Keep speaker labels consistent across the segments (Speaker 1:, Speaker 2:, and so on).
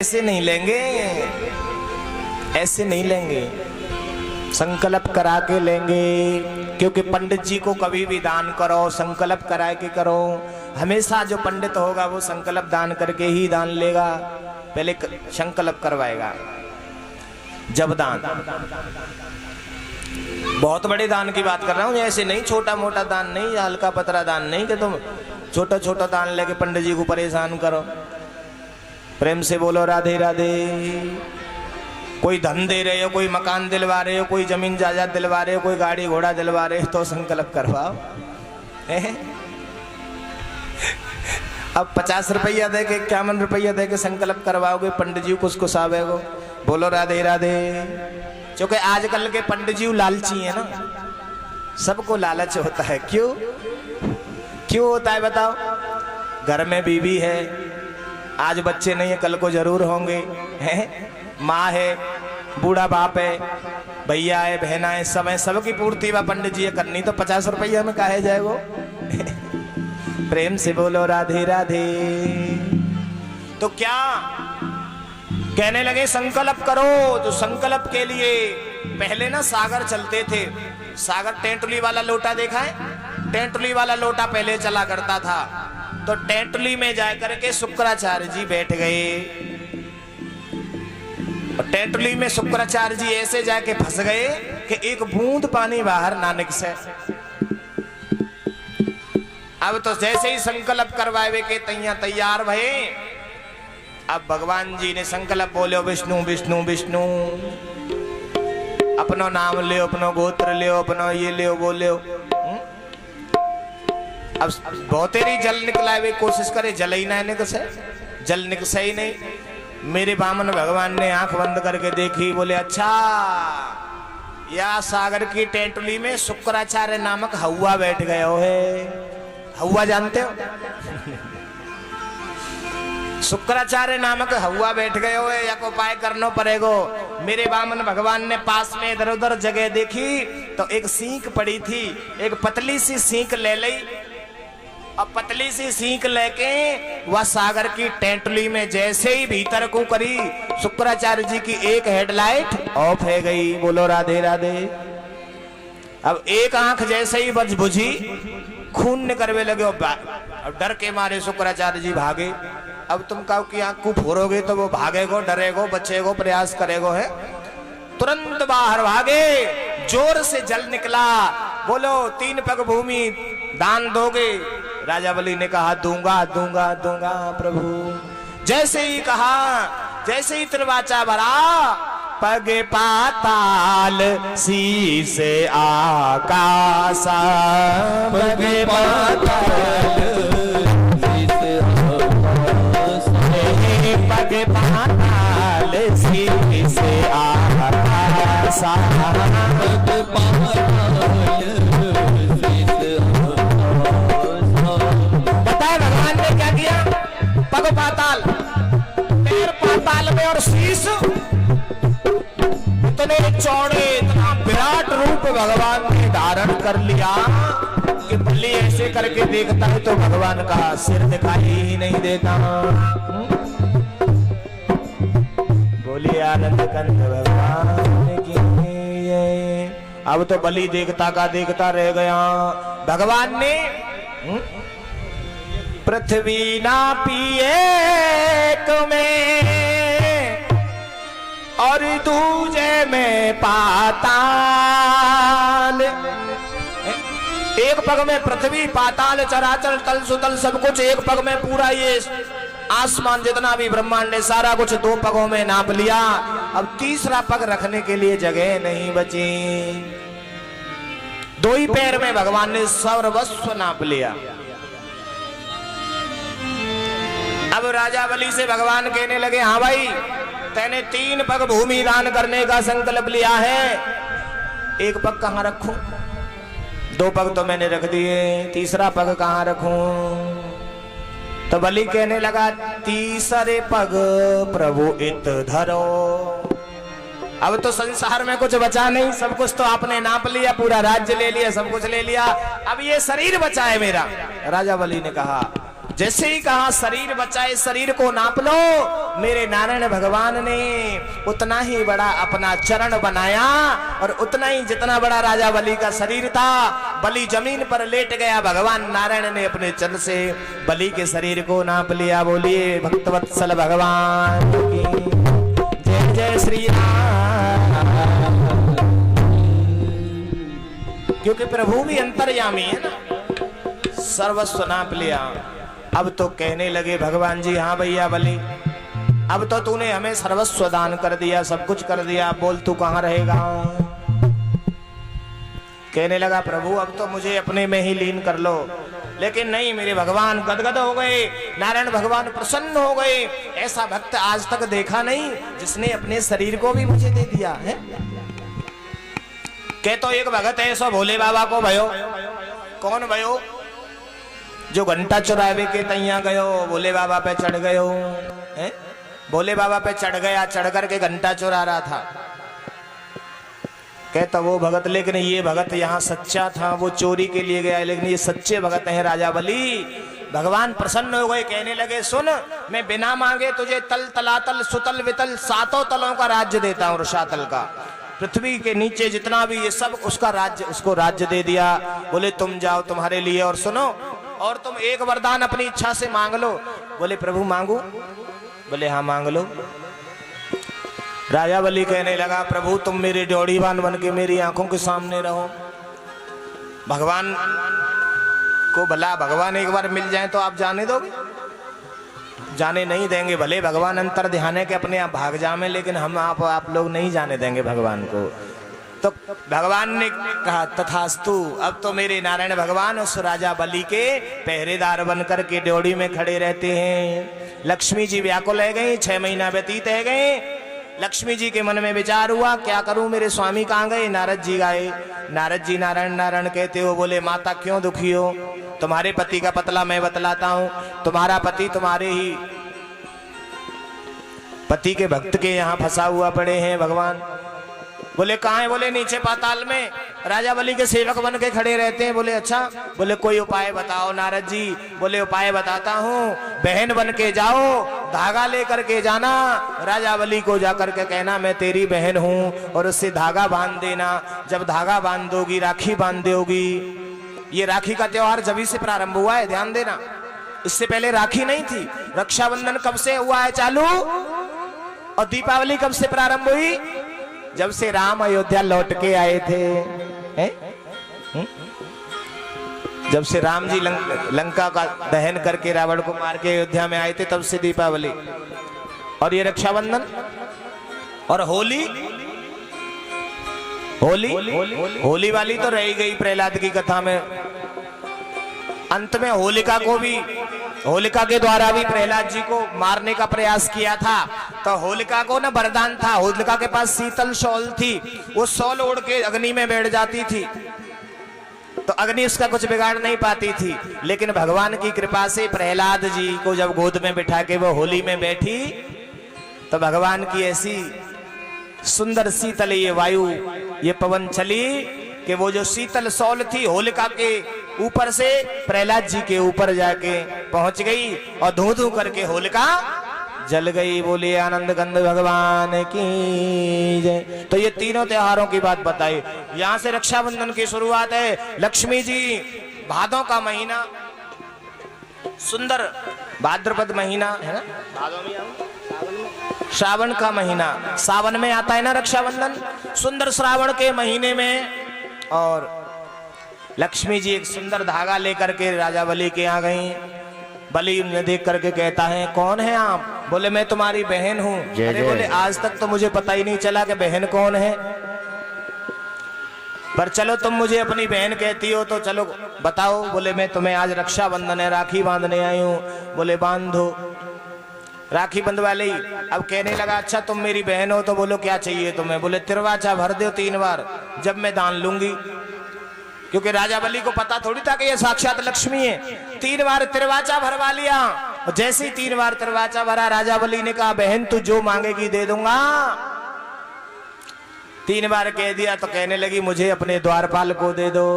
Speaker 1: ऐसे नहीं लेंगे, ऐसे नहीं लेंगे, संकल्प करा के लेंगे। क्योंकि पंडित जी को कभी भी दान करो संकल्प करा के करो। हमेशा जो पंडित होगा वो संकल्प दान करके ही दान लेगा, पहले संकल्प करवाएगा जब दान। बहुत बड़े दान की बात कर रहा हूँ, ऐसे नहीं छोटा मोटा दान नहीं, हल्का पतरा दान नहीं कि तुम छोटा छोटा दान लेके पंडित जी को परेशान करो। प्रेम से बोलो राधे राधे। कोई धन दे रहे हो, कोई मकान दिलवा रहे हो, कोई जमीन जायदाद दिलवा रहे हो, कोई गाड़ी घोड़ा दिलवा रहे हो तो संकल्प करवाओ। अब 50 रुपया दे के 51 रुपया दे के संकल्प करवाओगे, पंडित जी कुछ कुछ आवेगो। बोलो राधे राधे। क्योंकि आजकल के पंडित जी लालची है ना, सबको लालच होता है। क्यों क्यों होता है बताओ? घर में बीवी है, आज बच्चे नहीं है कल को जरूर होंगे, हैं? माँ है, बूढ़ा बाप है, भैया है, बहना है, सब है, सबकी पूर्ति वह पंडित जी करनी, तो 50 रुपया में काहे जाए वो? प्रेम से बोलो राधे राधे। तो क्या कहने लगे संकल्प करो। तो संकल्प के लिए पहले ना सागर चलते थे। सागर टेंटुली वाला लोटा देखा है? टेंटुली वाला लोटा पहले चला करता था। तो टेंटुली में जाकर के शुक्राचार्य जी बैठ गए और टेंटुली में शुक्राचार्य जी ऐसे जाके फंस गए कि एक बूंद पानी बाहर ना निकले। अब तो जैसे ही संकल्प करवाए के तैयार भये। अब भगवान जी ने संकल्प बोले विष्णु विष्णु विष्णु, अपनो नाम ले, अपनो गोत्र ले, अपनो ये ले वो ले। अब बहुतेरी जल निकला वे कोशिश करे, जल ही ना निकसे, जल निकसे ही नहीं। मेरे बामन भगवान ने आंख बंद करके देखी, बोले अच्छा या सागर की टेंटुली में शुक्राचार्य नामक हवा बैठ गए हो है। हवा जानते हो? शुक्राचार्य नामक हवा बैठ गए हो, या को उपाय करना पड़ेगो। मेरे बामन भगवान ने पास में इधर उधर जगह देखी तो एक सींक पड़ी थी, एक पतली सी सींक ले ली। अब पतली सी सींक लेके वह सागर की टेंटुली में जैसे ही भीतर को करी, शुक्राचार्य जी की एक हेडलाइट ऑफ है गई। बोलो राधे राधे। अब एक आंख जैसे ही बज बुझी, खून निकलने लगे। अब डर के मारे शुक्राचार्य जी भागे। अब तुम कहो कि आंख को फोड़ोगे तो वो भागेगो, डरेगो, बचेगो, प्रयास करेगो, है? तुरंत बाहर भागे, जोर से जल निकला। बोलो 3 पग भूमि दान दोगे? राजा बलि ने कहा दूंगा दूंगा दूंगा प्रभु। जैसे ही कहा, जैसे ही त्रिवाचा भरा, पग पाताल शीस आकाश, पग पाताल पग पाताल शीस आकाश, पग पाताल पग पाताल, पैर पाताल में और शीश इतने चौड़े, इतना विराट रूप भगवान ने धारण कर लिया कि बलि ऐसे करके देखता है तो भगवान का सिर दिखाई ही नहीं देता। बोलिए आनंद कंद भगवान की। अब तो बलि देखता का देखता रह गया। भगवान ने पृथ्वी ना पिए तुम्हें और दूजे में पाताल। एक पग में पृथ्वी पाताल चराचर तल सुतल सब कुछ, एक पग में पूरा ये आसमान जितना भी ब्रह्मांड है सारा कुछ 2 पगों में नाप लिया। अब तीसरा पग रखने के लिए जगह नहीं बची। 2 ही पैर में भगवान ने सर्वस्व नाप लिया। अब राजा बलि से भगवान कहने लगे हाँ भाई, तैने 3 पग भूमि दान करने का संकल्प लिया है, 1 पग कहाँ रखूं? 2 पग तो मैंने रख दिए, तीसरा पग कहाँ रखूं? तो बलि कहने लगा तीसरे पग प्रभु इत धरो। अब तो संसार में कुछ बचा नहीं, सब कुछ तो आपने नाप लिया, पूरा राज्य ले लिया, सब कुछ ले लिया, अब ये शरीर बचा है मेरा। राजा बलि ने कहा जैसे ही कहा शरीर बचाए, शरीर को नाप लो, मेरे नारायण भगवान ने उतना ही बड़ा अपना चरण बनाया और उतना ही जितना बड़ा राजा बलि का शरीर था, बलि जमीन पर लेट गया, भगवान नारायण ने अपने चरण से बलि के शरीर को नाप लिया। बोलिए भक्तवत्सल भगवान की जय जय श्री राम। क्योंकि प्रभु भी अंतर्यामी है ना, सर्वस्व नाप लिया। अब तो कहने लगे भगवान जी, हाँ भैया बलि, अब तो तूने हमें सर्वस्व दान कर दिया, सब कुछ कर दिया, बोल तू कहाँ रहेगा। कहने लगा प्रभु अब तो मुझे अपने में ही लीन कर लो। लेकिन नहीं, मेरे भगवान गदगद हो गए, नारायण भगवान प्रसन्न हो गए। ऐसा भक्त आज तक देखा नहीं जिसने अपने शरीर को भी मुझे दे दिया है। कह तो एक भगत है सो भोले बाबा को भयो। कौन भयो? जो घंटा चुरावे के तैया गयो, भोले बाबा पे चढ़ गयो है, भोले बाबा पे चढ़ गया, चढ़ करके घंटा चुरा रहा था। कहता वो भगत, लेकिन ये भगत यहाँ सच्चा था, वो चोरी के लिए गया, लेकिन ये सच्चे भगत हैं राजा बलि। भगवान प्रसन्न हो गए, कहने लगे सुन, मैं बिना मांगे तुझे तल तलातल सुतल वितल सातों तलों का राज्य देता हूँ, रसातल का, पृथ्वी के नीचे जितना भी ये सब उसका राज्य, उसको राज्य दे दिया। बोले तुम जाओ तुम्हारे लिए, और सुनो, और तुम एक वरदान अपनी इच्छा से मांग लो। बोले प्रभु मांगू? बोले हाँ मांग लो। राजा बलि कहने लगा प्रभु तुम मेरे ड्योढ़ीवान बन के मेरी आंखों के सामने रहो। भगवान को भला भगवान एक बार मिल जाए तो आप जाने दोगे? जाने नहीं देंगे। भले भगवान अंतर ध्यान है कि अपने आप भाग जामे, लेकिन हम आप लोग नहीं जाने देंगे भगवान को। तो भगवान ने कहा तथास्तु, अब तो मेरे नारायण भगवान उस राजा बलि के पहरेदार बनकर के ड्योढ़ी में खड़े रहते हैं। लक्ष्मी जी व्याकुल है गई, 6 महीना व्यतीत है गए। लक्ष्मी जी के मन में विचार हुआ क्या करूं, मेरे स्वामी कहाँ गए? नारद जी गए। नारद जी नारायण नारायण कहते हो। बोले माता क्यों दुखी हो? तुम्हारे पति का पतला मैं बतलाता हूं। तुम्हारा पति तुम्हारे ही पति के भक्त के यहाँ फंसा हुआ पड़े हैं भगवान। बोले कहाँ है? बोले नीचे पाताल में राजा बलि के सेवक बन के खड़े रहते हैं। बोले अच्छा। बोले कोई उपाय बताओ नारद जी। बोले उपाय बताता हूँ, बहन बन के जाओ, धागा लेकर के जाना, राजा बलि को जाकर के कहना मैं तेरी बहन हूँ, और उससे धागा बांध देना। जब धागा बांध दोगी, राखी बांध दोगी। ये राखी का त्योहार जभी से प्रारंभ हुआ है, ध्यान देना, इससे पहले राखी नहीं थी। रक्षाबंधन कब से हुआ है चालू, और दीपावली कब से प्रारंभ हुई? जब से राम अयोध्या लौट के आए थे, जब से राम जी लंका का दहन करके रावण को मार के अयोध्या में आए थे, तब से दीपावली। और ये रक्षाबंधन और होली, होली वाली तो रह गई प्रहलाद की कथा में। अंत में होलिका को भी, होलिका के द्वारा भी प्रहलाद जी को मारने का प्रयास किया था। तो होलिका को ना वरदान था, होलिका के पास शीतल शॉल थी, वो शॉल ओढ़ के अग्नि में बैठ जाती थी, तो अग्नि उसका कुछ बिगाड़ नहीं पाती थी। लेकिन भगवान की कृपा से प्रहलाद जी को जब गोद में बिठा के वो होली में बैठी, तो भगवान की ऐसी सुंदर शीतल ये वायु, ये पवन चली कि वो जो शीतल शॉल थी होलिका के ऊपर से प्रहलाद जी के ऊपर जाके पहुंच गई, और धू धू करके होलिका जल गई। बोले आनंद गंध भगवान की जय। तो ये तीनों त्योहारों की बात बताई। यहाँ से रक्षाबंधन की शुरुआत है। लक्ष्मी जी भादों का महीना, सुंदर भाद्रपद महीना है ना, भादों में श्रावण का महीना, सावन में आता है ना रक्षाबंधन, सुंदर श्रावण के महीने में। और लक्ष्मी जी एक सुंदर धागा लेकर के राजा बलि के यहाँ गई। बलि उन्हें देख करके कहता है कौन है आप? बोले मैं तुम्हारी बहन हूँ। अरे बोले आज तक तो मुझे पता ही नहीं चला कि बहन कौन है, पर चलो तुम मुझे अपनी बहन कहती हो तो चलो बताओ। बोले मैं तुम्हें आज रक्षाबंधन है, राखी बांधने आई हूँ। बोले बांधो। राखी बंधवा ली। अब कहने लगा अच्छा तुम मेरी बहन हो तो बोलो क्या चाहिए तुम्हें? बोले तिरवाचा भर दो 3 बार, जब मैं दान लूंगी। क्योंकि राजा बलि को पता थोड़ी था कि ये साक्षात लक्ष्मी है। 3 बार तिरवाचा भरवा लिया, और जैसे ही 3 बार तिरवाचा भरा, राजा बलि ने कहा बहन तू जो मांगेगी दे दूंगा। 3 बार कह दिया तो कहने लगी मुझे अपने द्वारपाल को दे दो।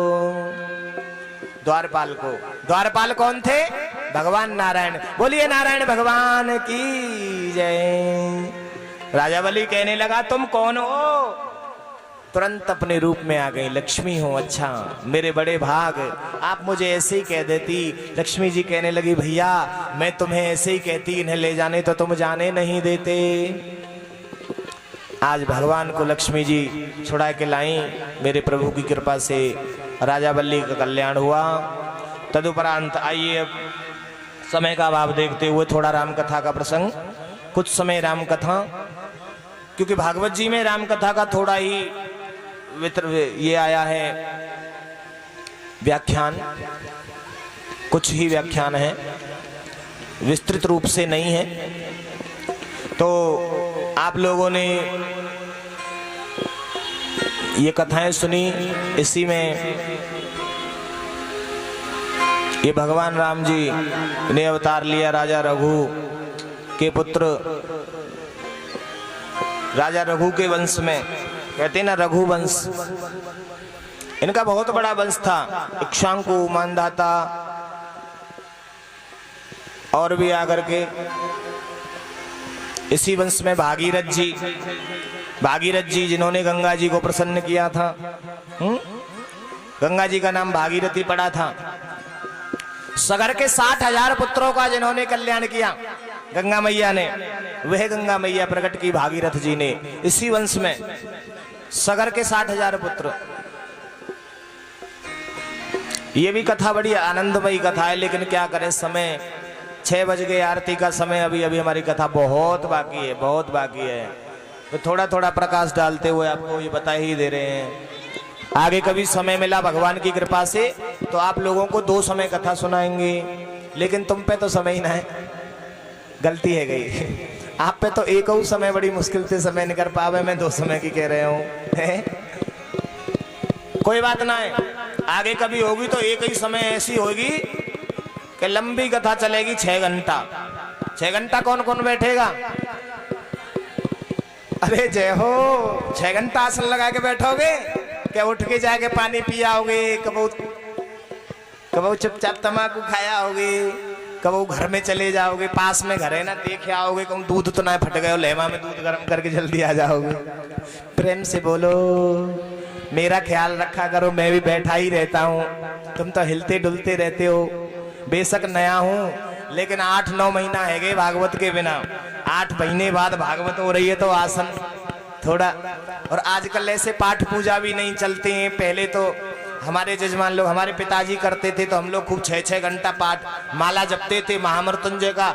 Speaker 1: द्वारपाल को, द्वारपाल कौन थे? भगवान नारायण। बोलिए नारायण भगवान की जय। राजा बलि कहने लगा तुम कौन हो? तुरंत अपने रूप में आ गई, लक्ष्मी हो। अच्छा मेरे बड़े भाग, आप मुझे ऐसे ही कह देती। लक्ष्मी जी कहने लगी भैया मैं तुम्हें ऐसे ही कहती, इन्हें ले जाने तो तुम जाने नहीं देते। आज भगवान को लक्ष्मी जी छुड़ा के लाई, मेरे प्रभु की कृपा से राजा बल्ली का कल्याण हुआ। तदुपरांत आइए अब समय का अभाव देखते हुए थोड़ा राम कथा का प्रसंग, कुछ समय राम कथा, क्योंकि भागवत जी में राम कथा का थोड़ा ही ये आया है व्याख्यान, कुछ ही व्याख्यान है, विस्तृत रूप से नहीं है। तो आप लोगों ने ये कथाएं सुनी, इसी में ये भगवान राम जी ने अवतार लिया राजा रघु के पुत्र, राजा रघु के वंश में, कहते ना रघु वंश, इनका बहुत बड़ा वंश था। इक्ष्वाकु, मानधाता और भी आकर के इसी वंश में भागीरथ जी जिन्होंने गंगा जी को प्रसन्न किया था। गंगा जी का नाम भागीरथी पड़ा था। सगर के 60,000 पुत्रों का जिन्होंने कल्याण किया गंगा मैया ने, वह गंगा मैया प्रकट की भागीरथ जी ने इसी वंश में। सगर के 60,000 पुत्र। ये भी कथा बड़ी आनंदमयी कथा है, लेकिन क्या करें, समय 6 बज गए, आरती का समय, अभी हमारी कथा बहुत बाकी है। तो थोड़ा थोड़ा प्रकाश डालते हुए आपको ये बता ही दे रहे हैं। आगे कभी समय मिला भगवान की कृपा से तो आप लोगों को 2 समय कथा सुनाएंगे, लेकिन तुम पे तो समय ही ना है, गलती है गई। आप पे तो एक ही समय बड़ी मुश्किल से समय निकल पावे, मैं 2 समय की कह रहे हूँ। कोई बात ना है, आगे कभी होगी तो एक ही समय ऐसी होगी कि लंबी कथा चलेगी 6 घंटा। 6 घंटा कौन कौन बैठेगा? अरे जय हो, 6 घंटा आसन लगा के बैठोगे क्या? उठ के जाके पानी पिया होगे, कबो चुपचाप तम्बाकू खाया होगे, कबो घर में चले जाओगे, पास में घर है ना, देखे आओगे, कहूँ दूध तो ना फट गए हो, लेमा में दूध गर्म करके जल्दी आ जाओगे। प्रेम से बोलो, मेरा ख्याल रखा करो, मैं भी बैठा ही रहता हूँ, तुम तो हिलते डुलते रहते हो। बेशक नया हूँ, लेकिन 8-9 महीना है गए भागवत के बिना। 8 महीने बाद भागवत हो रही है तो आसन थोड़ा, और आजकल ऐसे पाठ पूजा भी नहीं चलते हैं। पहले तो हमारे जजमान लोग, हमारे पिताजी करते थे, तो हम लोग खूब 6-6 घंटा पाठ माला जपते थे। महामृत्युंजय का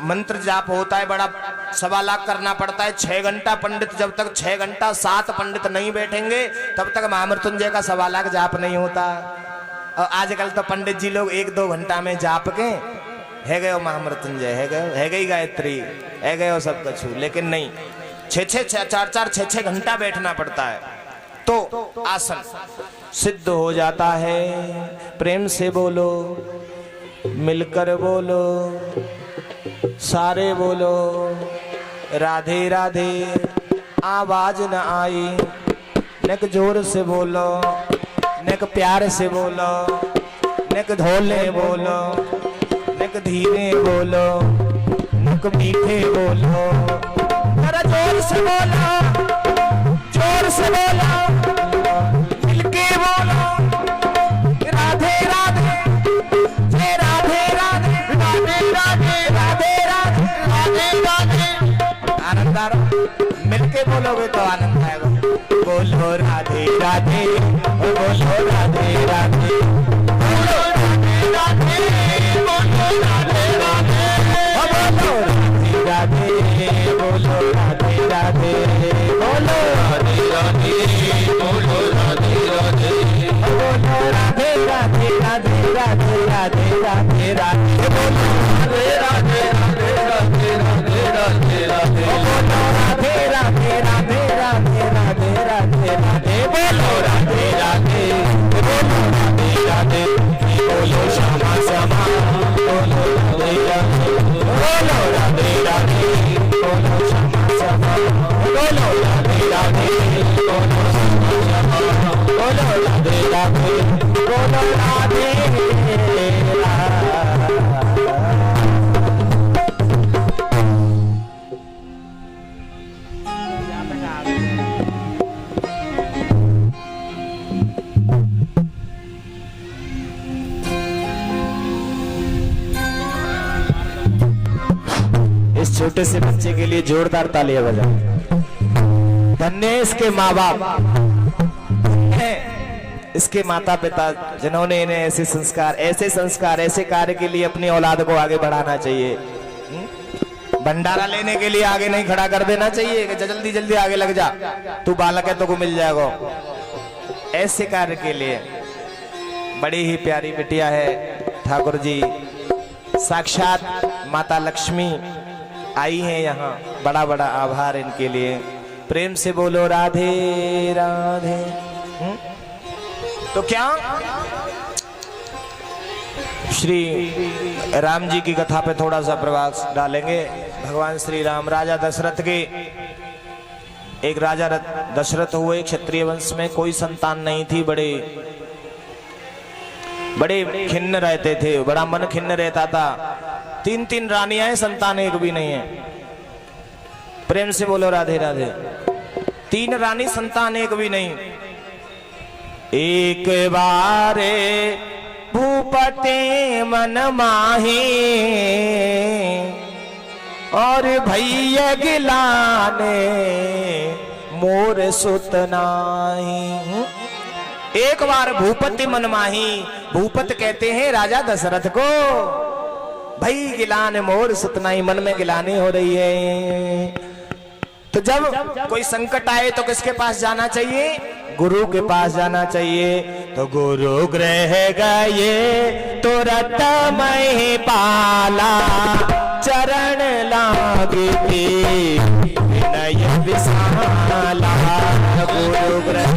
Speaker 1: मंत्र जाप होता है, बड़ा 1.25 लाख करना पड़ता है। 6 घंटा पंडित, जब तक 6 घंटा 7 पंडित नहीं बैठेंगे तब तक महामृत्युंजय का 1.25 लाख जाप नहीं होता। और आजकल तो पंडित जी लोग 1-2 घंटा में जाप के है गए महामृत्युंजय, है गई गायत्री, है गए सब कुछ, लेकिन नहीं, 4-4 घंटा बैठना पड़ता है तो आसन सिद्ध हो जाता है। प्रेम से बोलो, मिलकर बोलो, सारे बोलो, राधे राधे। आवाज न आई, नेक जोर से बोलो, नेक प्यार से बोलो, नेक धोले बोलो, नेक धीरे बोलो, नेक मीठे बोलो, जरा जोर से बोलो, जोर से बोलो, मिलके बोलो, राधे राधे, जय राधे राधे, राधे राधे, राधे राधे, राधे राधे। आनंद आ रहा, मिलके बोलोगे तो आनंद आएगा। बोलो राधे राधे, बोलो राधे राधे, बोलो राधे राधे, बोलो राधे राधे, बोलो राधे राधे, बोलो राधे राधे, बोलो राधे राधे, बोलो राधे राधे, बोलो राधे राधे, राधे राधे, राधे राधे, राधे बोलो राधे राधे, राधे राधे, राधे राधे, राधे बोलो राधे राधे, राधे राधे, राधे राधे, राधे बोलो राधे राधे, बोलो राधे राधे, बोलो श्यामा श्यामा, बोलो राधे राधे, बोलो राधे राधे, बोलो श्यामा श्यामा, बोलो राधे राधे, बोलो श्यामा श्यामा, बोलो राधे राधे, बोलो राधे राधे। छोटे से बच्चे के लिए जोरदार तालियां बजाओ। धन्य है इसके माँ बाप, इसके माता पिता जिन्होंने इन्हें ऐसे संस्कार ऐसे कार्य के लिए अपनी औलाद को आगे बढ़ाना चाहिए। भंडारा लेने के लिए आगे नहीं खड़ा कर देना चाहिए कि जल्दी जल्दी आगे लग जा, तू बालक है तो को मिल जाएगा। ऐसे कार्य के लिए बड़ी ही प्यारी बिटिया है ठाकुर जी, साक्षात माता लक्ष्मी आई हैं यहाँ। बड़ा बड़ा आभार इनके लिए। प्रेम से बोलो राधे राधे। तो क्या श्री राम जी की कथा पे थोड़ा सा प्रवास डालेंगे। भगवान श्री राम राजा दशरथ के, एक राजा दशरथ हुए क्षत्रिय वंश में, कोई संतान नहीं थी, बड़े खिन्न रहते थे, बड़ा मन खिन्न रहता था। 3 रानियां हैं, संतान एक भी नहीं है। प्रेम से बोलो राधे राधे। 3 रानी, संतान एक भी नहीं। एक बारे भूपते मन माही और भैया गिलाने मोर सुत नाही। एक बार भूपति मन माही, भूपत कहते हैं राजा दशरथ को, भई गिलाने मोर सुत नाही, मन में गिलानी हो रही है। तो जब कोई संकट आए तो किसके पास जाना चाहिए? गुरु के पास जाना चाहिए। तो गुरु गृह गए तुरत मही पाला, चरण लागे विनय विशाला। गुरु गृह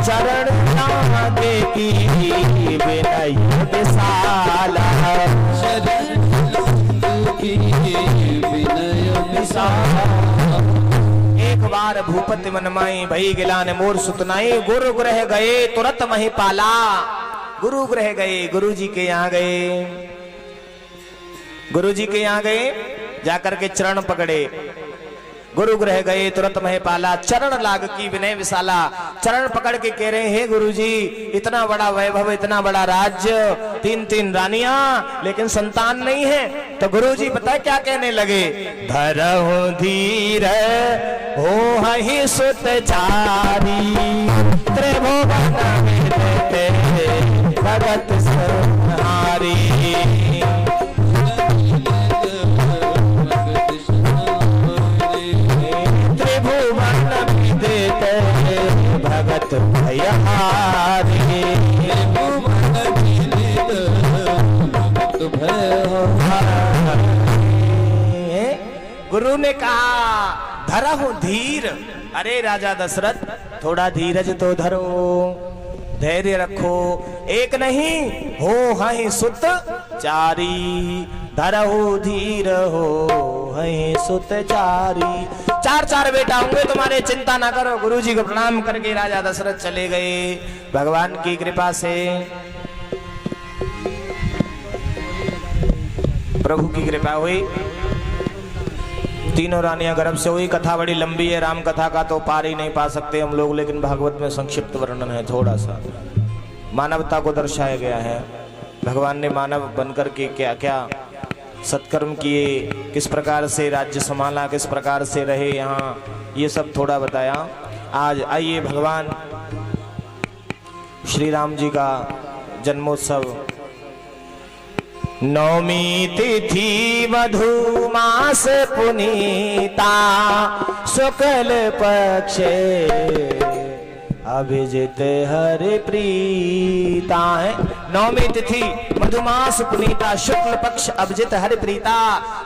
Speaker 1: चरण लागे विनय विशाला। एक बार भूपति मनमाई भई गिलाने मोर सुतनाई। गुरु गृह गए तुरत मही पाला। गुरु गृह गए, गुरु जी के यहाँ गए, गुरु जी के यहाँ गए, जाकर के चरण पकड़े। गुरु गृह गए तुरंत महे पाला, चरण लाग की विनय विशाला। चरण पकड़ के कह रहे हैं गुरु जी, इतना बड़ा वैभव, इतना बड़ा राज्य, 3 रानियां, लेकिन संतान नहीं है। तो गुरु जी पता है क्या कहने लगे? धरहु धीर हो ही सुत चारी, त्रिभुवन भगत संहारी। भगत भयहारी। गुरु ने कहा धरहु धीर। अरे राजा दशरथ, थोड़ा धीरज तो धरो, धैर्य रखो। एक नहीं हो हई सुत चारी, धरहु धीर हो हई सुत चारी। 4 बेटा होंगे तुम्हारे, चिंता ना करो। गुरु जी को प्रणाम करके राजा दशरथ चले गए। भगवान की कृपा से, प्रभु की कृपा हुई, 3 रानियां गर्भ से हुई। कथा बड़ी लंबी है, राम कथा का तो पार ही नहीं पा सकते हम लोग, लेकिन भागवत में संक्षिप्त वर्णन है थोड़ा सा। मानवता को दर्शाया गया है। भगवान ने मानव बनकर के क्या क्या सत्कर्म किए, किस प्रकार से राज्य संभाला, किस प्रकार से रहे यहाँ, ये सब थोड़ा बताया। आज आइए भगवान श्री राम जी का जन्मोत्सव, नवमी तिथि मधु मास पुनीता, शुक्ल पक्ष अभिजित हरि प्रीता है। नवमी तिथि मधुमास पुनीता, शुक्ल पक्ष अभिजित हरि प्रीता।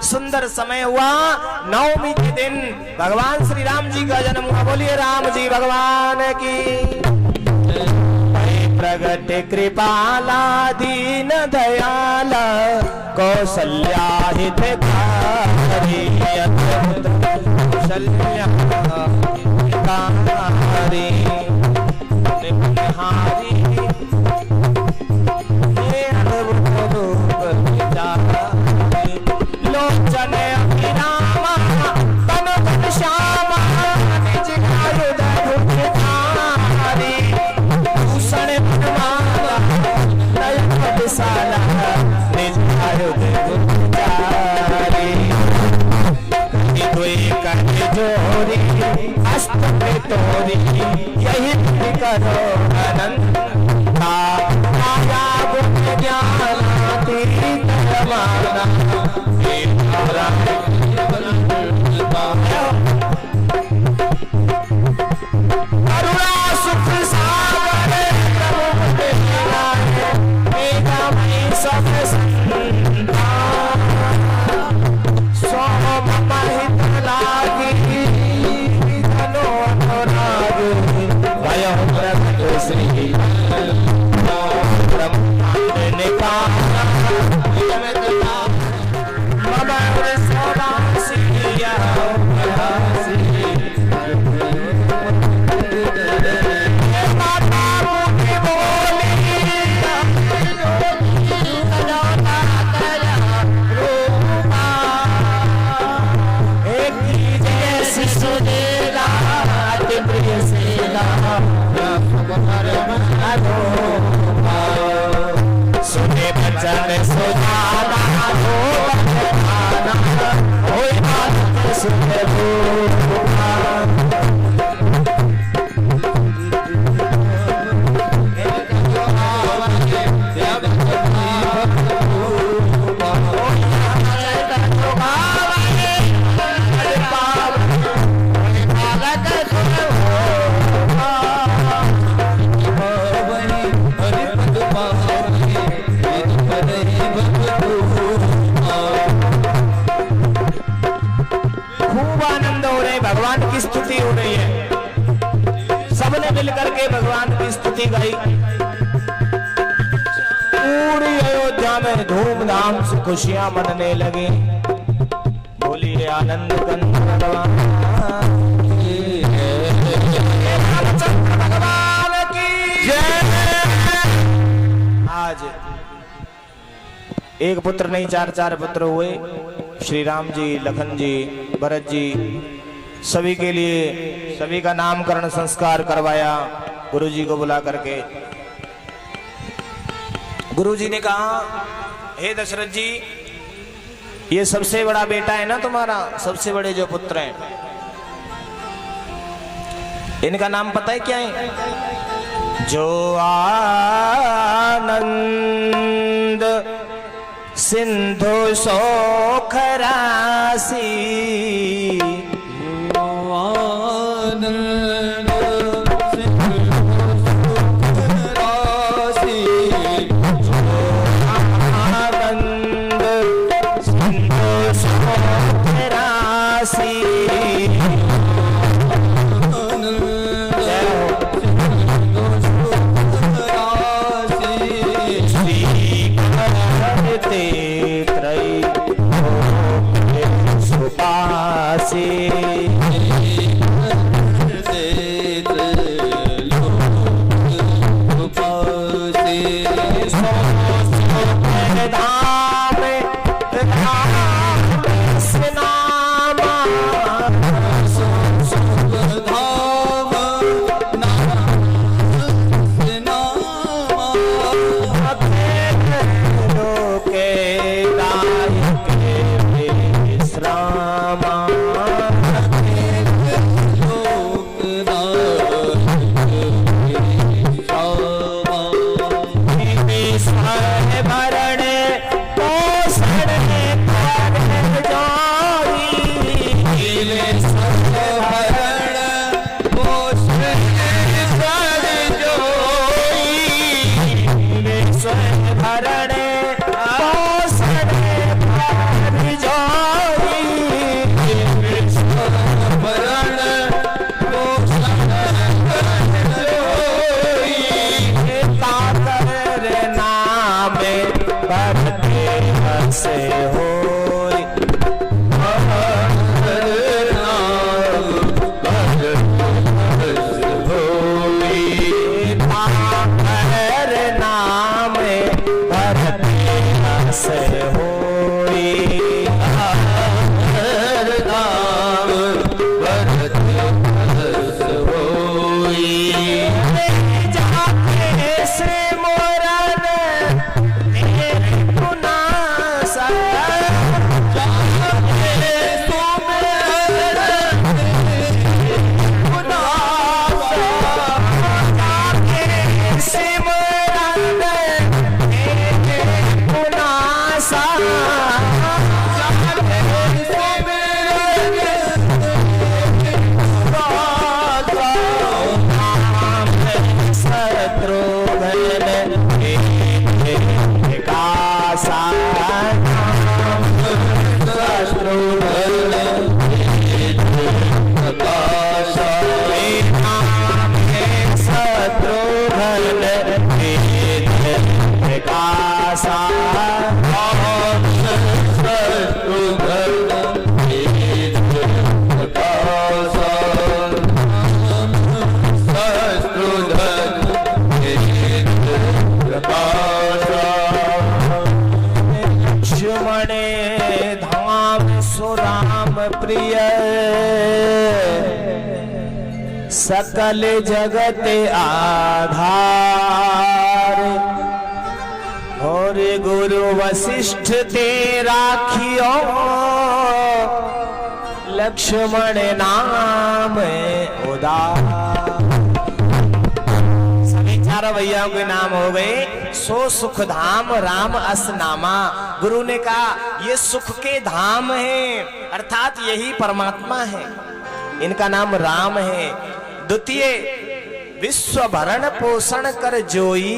Speaker 1: सुंदर समय हुआ नवमी के दिन, भगवान श्री राम जी का जन्म हुआ। बोलिए राम जी भगवान की। प्रगट कृपाला दीन दयाला, कौशल्या हितकारी, कौशल्या हितकारी। लोचन अभिरामा तन तन श्यामा, निज आयुध भुजधारी, भूषण बनमाला नयन विशाला। करो अनंता माया गुण ज्ञानातीत रमाना करुणा सुख सागर प्रभु तेरा है मेघमय सब संता सोम महित लागी धनो अनुराग वयो प्रगट श्री ब्रह्मांड निकाला मम सदा सिया सुने बचन सुजाना हो बचना होय बात सुन भूखा भगवान की स्तुति हो रही है। सबने मिलकर के भगवान की स्तुति गाई। पूरी अयोध्या में धूमधाम से खुशियां मनने लगी। बोलिए आनंद कंद भगवान की जय। आज एक पुत्र नहीं चार पुत्र हुए। श्री राम जी, लखन जी, भरत जी, सभी के लिए सभी का नामकरण संस्कार करवाया गुरुजी को बुला करके। गुरुजी ने कहा, हे दशरथ जी, ये सबसे बड़ा बेटा है ना तुम्हारा, सबसे बड़े जो पुत्र हैं, इनका नाम पता है क्या है? जो आनंद सिंधु सोख राशि लक्ष्मण धाम सुराम प्रिय, सकल जगत आधार। और गुरु वशिष्ठ ते राखियो, लक्ष्मण नाम उदार। सभी चारों भैया के नाम हो गए। सो सुख धाम राम अस नामा। गुरु ने कहा ये सुख के धाम है, अर्थात यही परमात्मा है, इनका नाम राम है। द्वितीय विश्व भरण पोषण कर जोई,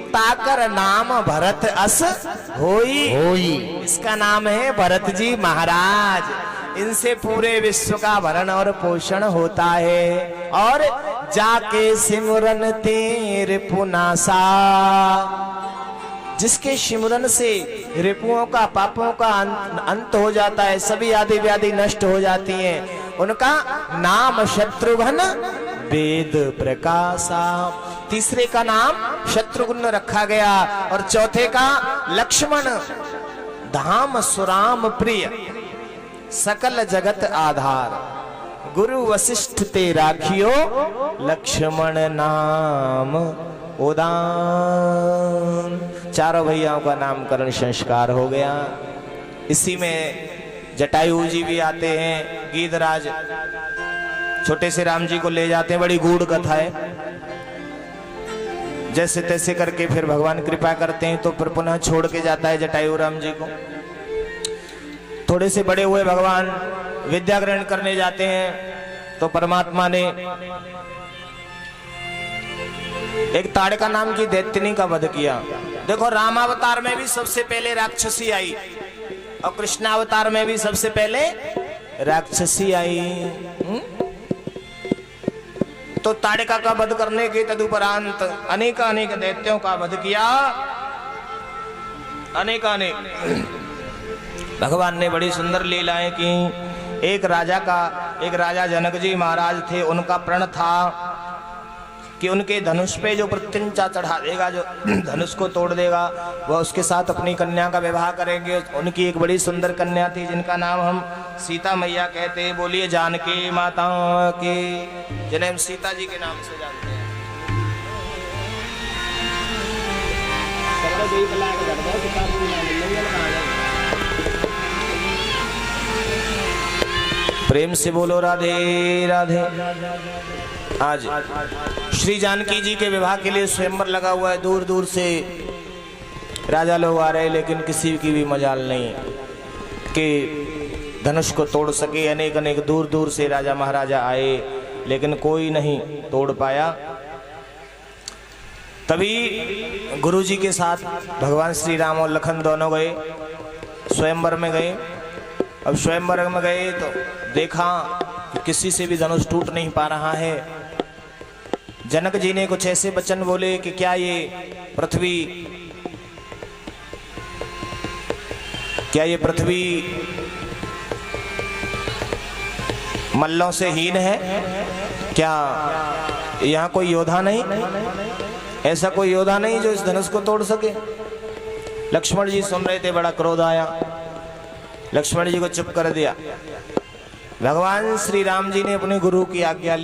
Speaker 1: ताकर नाम भरत अस होई। इसका नाम है भरत जी महाराज। इनसे पूरे विश्व का भरण और पोषण होता है। और जाके सिमरन तेरे पुनासा, जिसके सिमरन से रिपुओं का पापों का अंत हो जाता है, सभी आदि व्याधि नष्ट हो जाती हैं, उनका नाम शत्रुघ्न वेद प्रकाशा। तीसरे का नाम शत्रुघ्न रखा गया और चौथे का लक्ष्मण धाम सुराम प्रिय, सकल जगत आधार। गुरु वशिष्ठ ते राखियो, लक्ष्मण नाम उदान। चारों भैयाओं का नामकरण संस्कार हो गया। इसी में जटायु जी भी आते हैं। गीधराज छोटे से राम जी को ले जाते हैं, बड़ी गूढ़ कथा है। जैसे तैसे करके फिर भगवान कृपा करते हैं तो फिर पुनः छोड़ के जाता है जटायु राम जी को। थोड़े से बड़े हुए भगवान विद्या ग्रहण करने जाते हैं तो परमात्मा ने एक ताड़का नाम की दैत्यनी का वध किया। देखो रामावतार में भी सबसे पहले राक्षसी आई और कृष्णावतार में भी सबसे पहले राक्षसी आई। तो ताड़का का वध करने के तदुपरांत अनेक दैत्यों का वध किया। अनेक भगवान ने बड़ी सुंदर लीलाएं की। एक राजा जनक जी महाराज थे, उनका प्रण था कि उनके धनुष पे जो प्रत्यंचा चढ़ा देगा, जो धनुष को तोड़ देगा, वह उसके साथ अपनी कन्या का विवाह करेंगे। उनकी एक बड़ी सुंदर कन्या थी जिनका नाम हम सीता मैया कहते हैं। बोलिए जानकी माता के, जिन्हें हम सीता जी के नाम से जानते हैं। प्रेम से बोलो राधे राधे। आज श्री जानकी जी के विवाह के लिए स्वयंवर लगा हुआ है। दूर दूर से राजा लोग आ रहे, लेकिन किसी की भी मजाल नहीं कि धनुष को तोड़ सके। अनेक दूर दूर से राजा महाराजा आए, लेकिन कोई नहीं तोड़ पाया। तभी गुरु जी के साथ भगवान श्री राम और लखन दोनों गए, स्वयंवर में गए। अब स्वयंवर में गए तो देखा कि किसी से भी धनुष टूट नहीं पा रहा है। जनक जी ने कुछ ऐसे वचन बोले कि क्या ये पृथ्वी मल्लों से हीन है? क्या यहाँ कोई योद्धा नहीं, ऐसा कोई योद्धा नहीं जो इस धनुष को तोड़ सके? लक्ष्मण जी सुन रहे थे, बड़ा क्रोध आया। लक्ष्मण जी को चुप कर दिया। भगवान श्री राम जी ने अपने गुरु की आज्ञा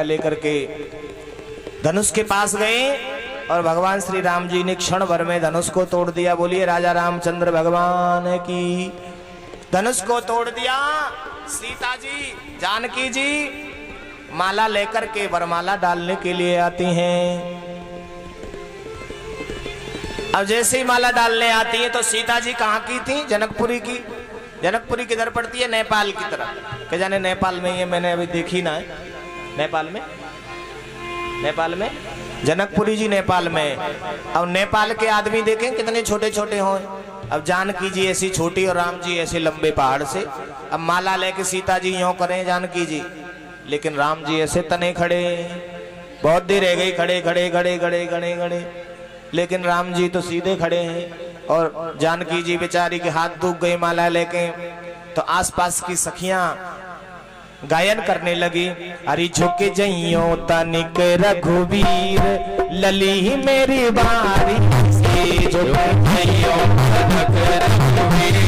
Speaker 1: लेकर के धनुष के पास गए और भगवान श्री राम जी ने क्षण भर में धनुष को तोड़ दिया। बोलिए राजा रामचंद्र भगवान की। धनुष को तोड़ दिया। सीता जी, जानकी जी माला लेकर के वरमाला डालने के लिए आती हैं। अब जैसे ही माला डालने आती है तो सीता जी कहाँ की थी? जनकपुरी की। जनकपुरी किधर पड़ती है? नेपाल की तरफ। क्या जाने नेपाल में ही है, मैंने अभी देखी ना है। नेपाल में जनकपुरी जी नेपाल में। अब नेपाल के आदमी देखें कितने छोटे छोटे हों। अब जानकी जी ऐसी छोटी और राम जी ऐसे लंबे पहाड़ से। अब माला लेके सीता जी यूं करें जानकी जी, लेकिन राम जी ऐसे तने खड़े। बहुत देर रह गई खड़े, लेकिन राम जी तो सीधे खड़े हैं। और जानकी जी बेचारी के हाथ दुख गए माला लेके। तो आसपास की सखियां गायन करने लगी। अरे झुक जइयो तनिक रघुवीर, लली मेरी बारी से झुक जइयो तनिक रघुवीर।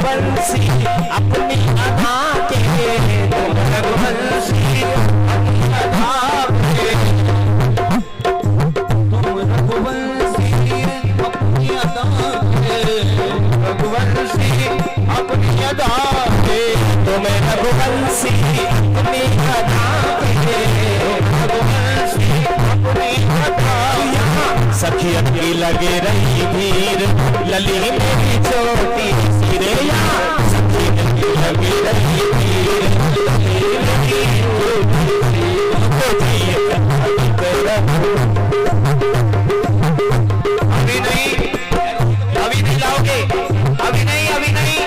Speaker 1: रघुवंशी अपनी अदा के, तुम रघुवंशी अपनी अदा के,
Speaker 2: तुम रघुवंशी अपनी अदा के,
Speaker 1: रघुवंशी
Speaker 2: अपनी अदा के,
Speaker 1: तुम रघुवंशी अपनी अदा के,
Speaker 2: रघुवंशी अपनी अदा।
Speaker 1: सखियत की लगे रही भीड़ लली मेरी चोटी सिरे, सखियत की लगे रही भीड़ लली मेरी चोटी।
Speaker 2: अभी नहीं, अभी नहीं लाओगे, अभी नहीं, अभी नहीं।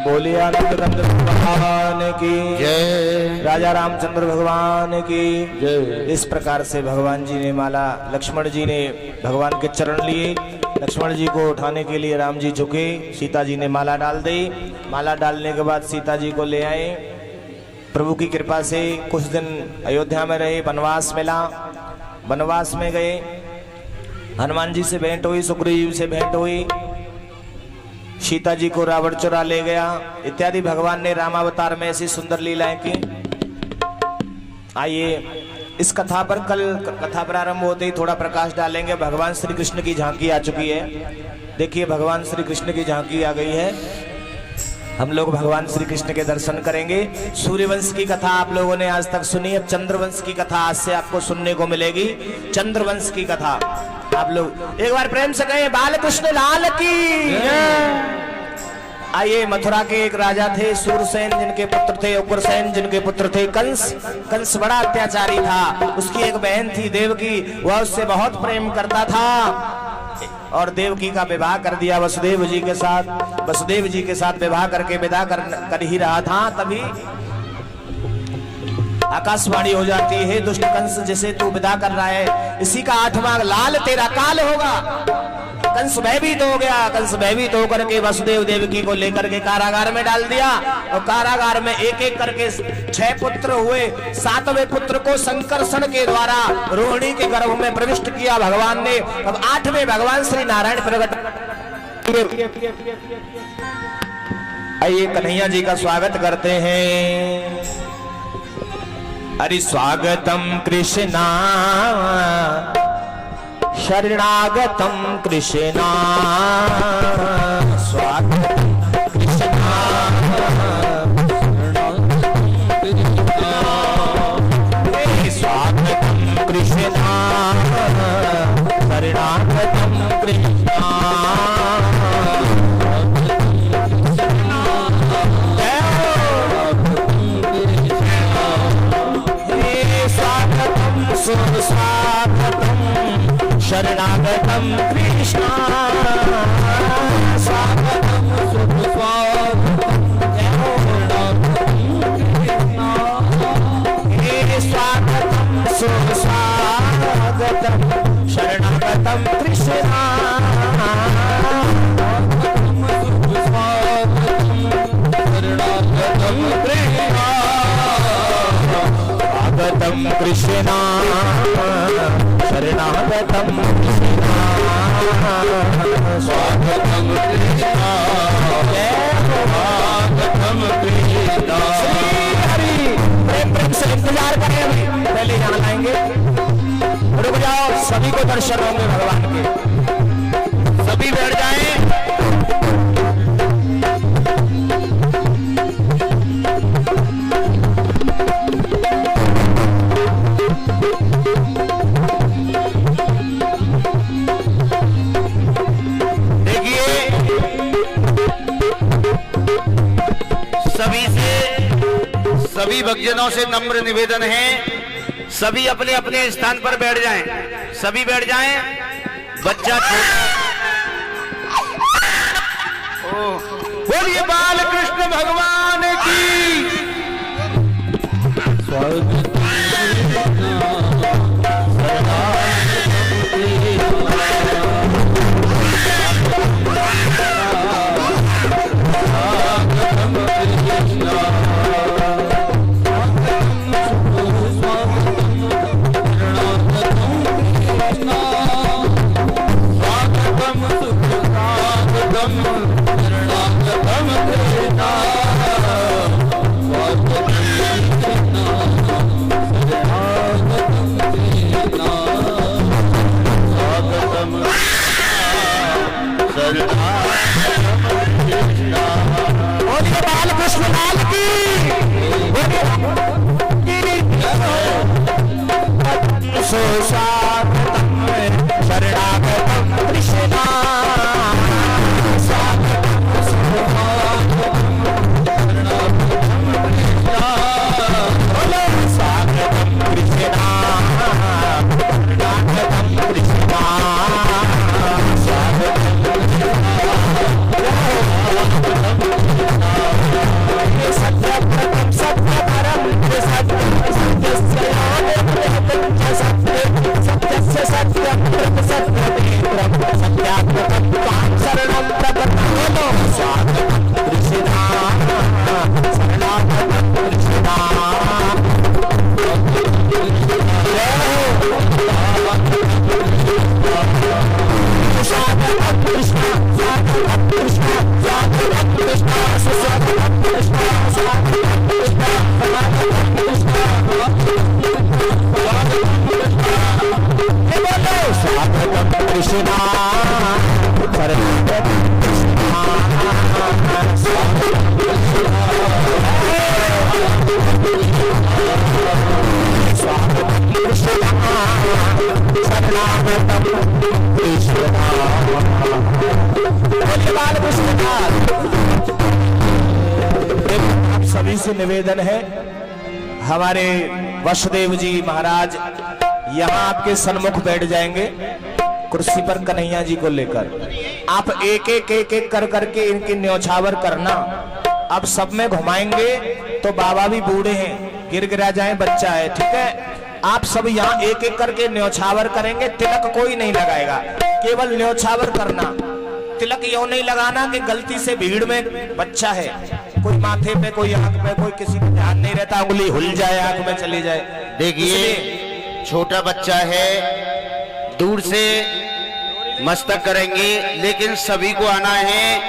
Speaker 1: बोलिए आनंद कंद भगवान की
Speaker 2: जय,
Speaker 1: राजा रामचंद्र भगवान की
Speaker 2: जय।
Speaker 1: इस प्रकार से भगवान जी ने माला, लक्ष्मण जी ने भगवान के चरण लिए, लक्ष्मण जी को उठाने के लिए राम जी झुके, सीता जी ने माला डाल दी। माला डालने के बाद सीता जी को ले आए। प्रभु की कृपा से कुछ दिन अयोध्या में रहे, वनवास मिला, वनवास में गए, हनुमान जी से भेंट हुई, सुग्रीव जी से भेंट हुई, सीता जी को रावण चुरा ले गया इत्यादि। भगवान ने रामावतार में ऐसी सुंदर लीलाएं की। आइए इस कथा पर कल कथा प्रारंभ होते ही थोड़ा प्रकाश डालेंगे। भगवान श्री कृष्ण की झांकी आ चुकी है। देखिए भगवान श्री कृष्ण की झांकी आ गई है। हम लोग भगवान श्री कृष्ण के दर्शन करेंगे। सूर्यवंश की कथा आप लोगों ने आज तक सुनी, अब चंद्रवंश की कथा आज से आपको सुनने को मिलेगी। चंद्रवंश की कथा आप लोग एक बार प्रेम से कहें बाल कृष्ण लाल की। आइए, मथुरा के एक राजा थे सूरसेन, जिनके पुत्र थे उग्रसेन, जिनके पुत्र थे कंस। कंस बड़ा अत्याचारी था। उसकी एक बहन थी देवकी, वह उससे बहुत प्रेम करता था और देवकी का विवाह कर दिया वसुदेव जी के साथ। वसुदेव जी के साथ विवाह करके विदा कर ही रहा था, तभी आकाशवाणी हो जाती है, दुष्ट कंस जिसे तू विदा कर रहा है, इसी का 8वां लाल तेरा काल होगा। कंस भयभीत हो गया। कंस भयभीत होकर के वसुदेव देवकी को लेकर के कारागार में डाल दिया और कारागार में एक एक करके 6 पुत्र हुए। 7वें पुत्र को संकर्षण के द्वारा रोहिणी के गर्भ में प्रविष्ट किया भगवान ने। अब 8वें भगवान श्री नारायण प्रकट। आइए कन्हैया जी का स्वागत करते हैं। हरि स्वागतम कृष्णा शरणागतम कृष्णा, स्वागतम कृष्णा स्वागतम कृष्णा शरणागतम कृष्णा। स्वागतम शरणागतम कृष्णा, स्वागतम स्वागतम शरणागतम कृष्णा, स्वागतम कृष्णा शरणागतम कृष्णा, स्वागतम कृष्णा स्वागतम कृष्णा। प्रेम प्रेम से इंतजार करें, अभी पहले यहाँ लाएंगे। रुक जाओ, सभी को दर्शन होंगे भगवान के, सभी बैठ जाएं।
Speaker 2: सभी भक्तजनों से नम्र निवेदन है, सभी अपने अपने स्थान पर बैठ जाएं, सभी बैठ जाएं। बच्चा बोलिए बाल कृष्ण भगवान की।
Speaker 1: स्वागतम शरणम प्रपद्ये स्वागतम कृष्णा शरणागतम कृष्णा स्वागतम कृष्णा स्वागतम कृष्णा स्वागतम कृष्णा स्वागतम कृष्णा स्वागतम कृष्णा स्वागतम कृष्णा स्वागतम कृष्णा शरणम कृष्णा स्वागतम कृष्णा शरणागतम कृष्णा बाल कृष्ण। आप सभी से निवेदन है, हमारे वसुदेव जी महाराज यहाँ आपके सन्मुख बैठ जाएंगे कुर्सी पर कन्हैया जी को लेकर। आप एक एक कर करके इनकी न्योछावर करना। अब सब में घुमाएंगे तो बाबा भी बूढ़े हैं, गिर गिरा जाए बच्चा है, ठीक है। आप सब यहाँ एक एक करके न्योछावर करेंगे। तिलक कोई नहीं लगाएगा, केवल न्योछावर करना। तिलक यूं नहीं लगाना कि गलती से भीड़ में बच्चा है, कोई माथे पे, कोई आंख पे, कोई किसी को ध्यान नहीं रहता, उंगली हुल जाए, आंख में चली जाए।
Speaker 2: देखिए छोटा बच्चा है, दूर से मस्तक करेंगे, लेकिन सभी को आना है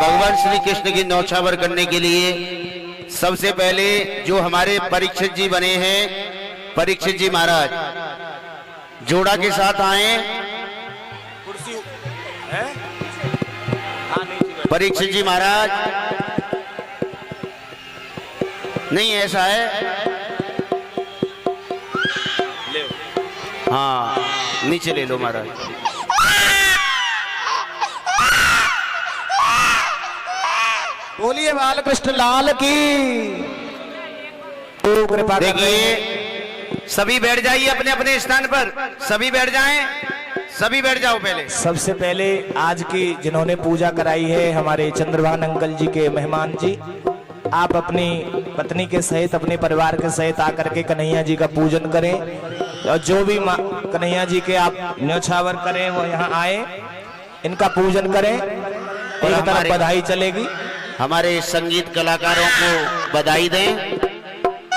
Speaker 2: भगवान श्री कृष्ण की न्योछावर करने के लिए। सबसे पहले जो हमारे परीक्षित जी बने हैं, परीक्षित जी महाराज जोड़ा के साथ आए। परीक्षित जी महाराज, नहीं ऐसा है, हाँ नीचे ले लो महाराज।
Speaker 1: बोलिए बालकृष्ण लाल की तो कृपा।
Speaker 2: देखिए सभी बैठ जाइए अपने अपने स्थान पर, सभी बैठ जाएं, सभी बैठ जाओ। पहले
Speaker 1: सबसे पहले आज की जिन्होंने पूजा कराई है, हमारे चंद्रभान अंकल जी के मेहमान जी, आप अपनी पत्नी के सहित, अपने परिवार के सहित आकर के कन्हैया जी का पूजन करें। और जो भी कन्हैया जी के आप न्योछावर करें वो यहाँ आए, इनका पूजन करें। एक तरफ बधाई चलेगी।
Speaker 2: हमारे संगीत कलाकारों को बधाई दें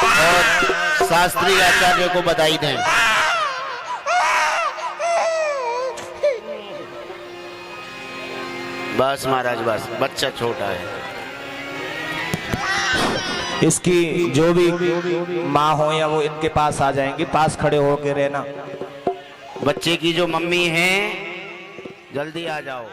Speaker 2: और शास्त्रीय आचार्यों को बधाई दें। बस महाराज बस, बच्चा छोटा है।
Speaker 1: इसकी जो भी माँ हो या वो इनके पास आ जाएंगे, पास खड़े होके रहना।
Speaker 2: बच्चे की जो मम्मी है जल्दी आ जाओ।